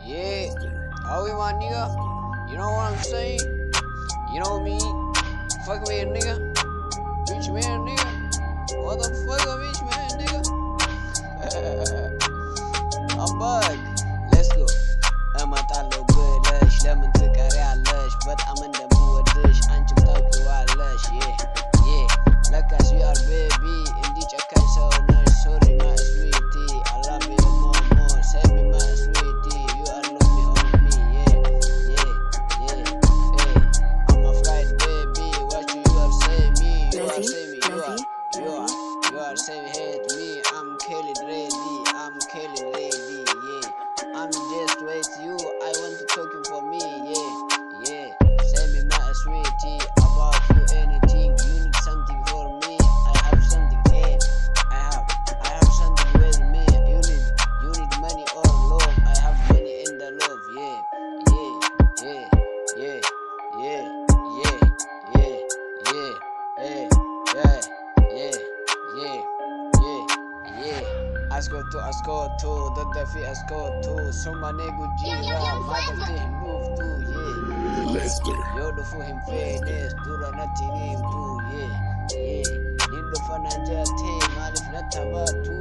Yeah, awwi my nigga. You know what I'm saying? You know me. Fuck me, nigga. Bitch man, nigga. Motherfucker, bitch man, nigga. I'm back. Let's go. እመጣለሁ ብለሽ ለምን ትቀሪያለሽ? በጣም እንደምወድሽ አንቺም ታውቂዋለሽ። ለካስ you are baby እንዲህ ጨካኝ ሰው ነሽ። Sorry my sweetie, I love you more. Send me my sweetie, you are love me on me. I'm a fried baby, what you are saying me? You are saying hate me. I'm killing ready, I'm just with you, I want to talking for me, Send me my sweetie, about you anything. You need something for me, I have something, I have something with me. You need money or love, I have money in the love, Ascolto, daddafi ascolto, somma nego gira, ma da te move to, Let's go. Yo do for him fairness, dura nothing him too, Nindo fananja te, malif natabatu.